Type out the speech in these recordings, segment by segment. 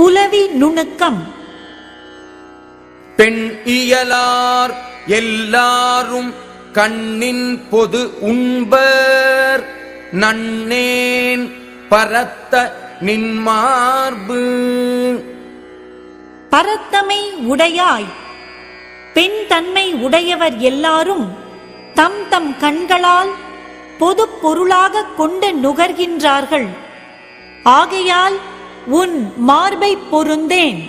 புலவி நுணுக்கம். பெண் இயலார் எல்லாரும் கண்ணின் பொது உண்பர் நன்னேன் பரத்த நின்மார்பு. பரத்தமை உடையாய் பெண் தன்மை உடையவர் எல்லாரும் தம் தம் கண்களால் பொது பொருளாக கொண்டு நுகர்கின்றார்கள். ஆகையால் உன் மார்பை பொருந்தேன்.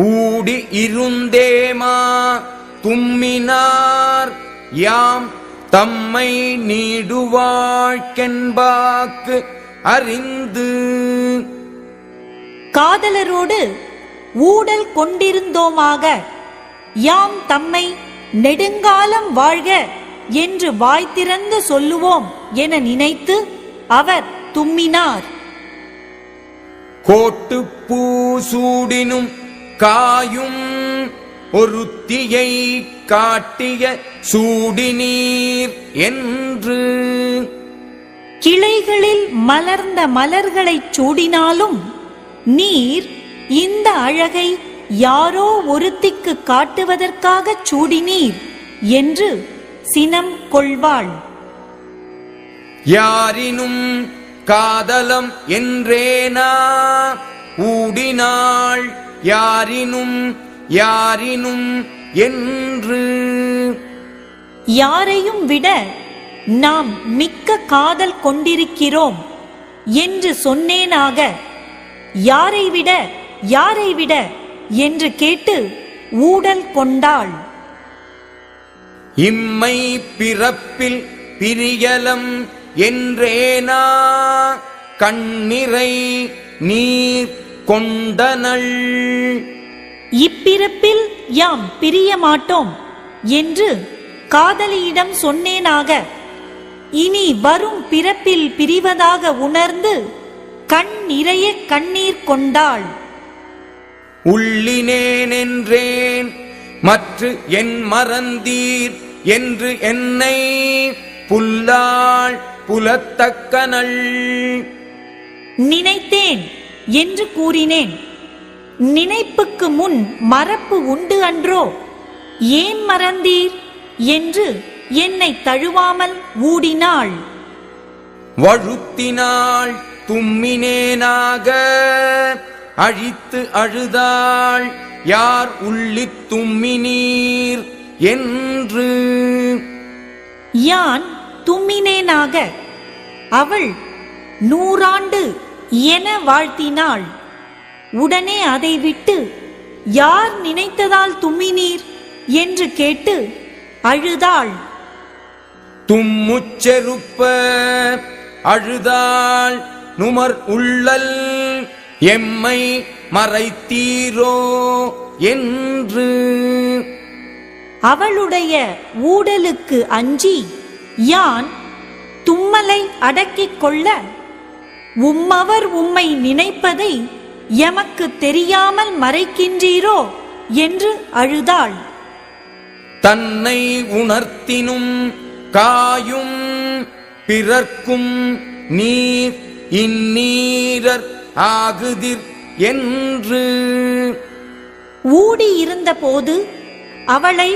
ஊடி இருந்தேமா தும்மினார் யாம் தம்மை நீடுவாழ்க்கென்பாக்கு அறிந்து. காதலரோடு ஊடல் கொண்டிருந்தோமாக யாம் தம்மை நெடுங்காலம் வாழ்க என்று வாய் திறந்து சொல்லுவோம் என நினைத்து அவர் தும்மினார். கோட்டுப்பூ சூடினும் காயும் ஒருத்தியை காட்டிய சூடினீர் என்று. கிளைகளில் மலர்ந்த மலர்களைச் சூடினாலும் நீர் இந்த அழகை யாரோ ஒருத்திக்கு காட்டுவதற்காகச் சூடினீர் என்று சினம் கொள்வாள். யாரினும் காதலம் என்றேனா ஊடினாள் யாரினும் யாரினும் என்று. யாரையும் விட நாம் மிக்க காதல் கொண்டிருக்கிறோம் என்று சொன்னேனாக யாரை விட யாரை விட என்று கேட்டு ஊடல் கொண்டாள். இம்மை பிறப்பில் பிரியலம் என்றேனா கண்ணிறை நீர் கொண்டனள். இப்பிறப்பில் யாம் பிரிய மாட்டோம் என்று காதலியிடம் சொன்னேனாக இனி வரும் பிறப்பில் பிரிவதாக உணர்ந்து கண் நிறைய கண்ணீர் கொண்டாள். உள்ளினேன் என்றேன் மற்று என் மறந்தீர் என்று என்னை புல்லாள் புலத்தக்கனள். நினைத்தேன் என்று கூறினேன். நினைப்புக்கு முன் மறப்பு உண்டு அன்றோ? ஏன் மறந்தீர் என்று என்னை தழுவாமல் ஊடினாள். வழுத்தினாள் தும்மினேனாக அழித்து அழுதாள் யார் உள்ளித் தும்மினீர் என்று. யான் தும்மினேனாக அவள் 100 ஆண்டு என வாழ்த்தினாள். உடனே அதை விட்டு யார் நினைத்ததால் தும்மினீர் என்று கேட்டு அழுதாள். தும்முச்செருப்ப அழுதாள் நுமர் உள்ளல் எம்மை மறைத்தீரோ என்று. அவளுடைய ஊடலுக்கு அஞ்சி யான் தும்மலை அடக்கிக் கொள்ள உம்மவர் உம்மை நினைப்பதை எமக்கு தெரியாமல் மறைக்கின்றீரோ என்று அழுதாள். தன்னை உணர்த்தினும் காயும் பிறர்க்கும் நீர் இந்நீரர் ஆகுதிர் என்று. ஊடியிருந்த போது அவளை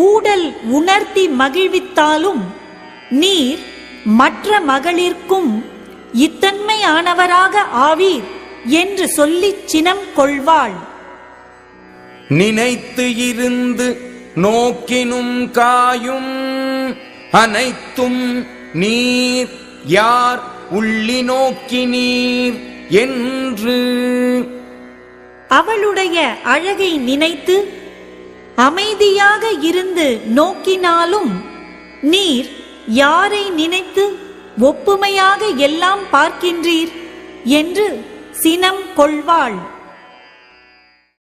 ஊடல் உணர்த்தி மகிழ்வித்தாலும் நீர் மற்ற மகளிர்க்கும் இத்தன்மையானவராக ஆவீர் என்று சொல்லிச் சினம் கொள்வாள். நினைத்து இருந்து நோக்கினும் காயும் அனைத்தும் நீர் யார் உள்ளி நோக்கினீர் என்று. அவளுடைய அழகை நினைத்து அமைதியாக இருந்து நோக்கினாலும் நீர் யாரை நினைத்து ஒப்புமையாக எல்லாம் பார்க்கின்றீர் என்று சினம் கொள்வாள்.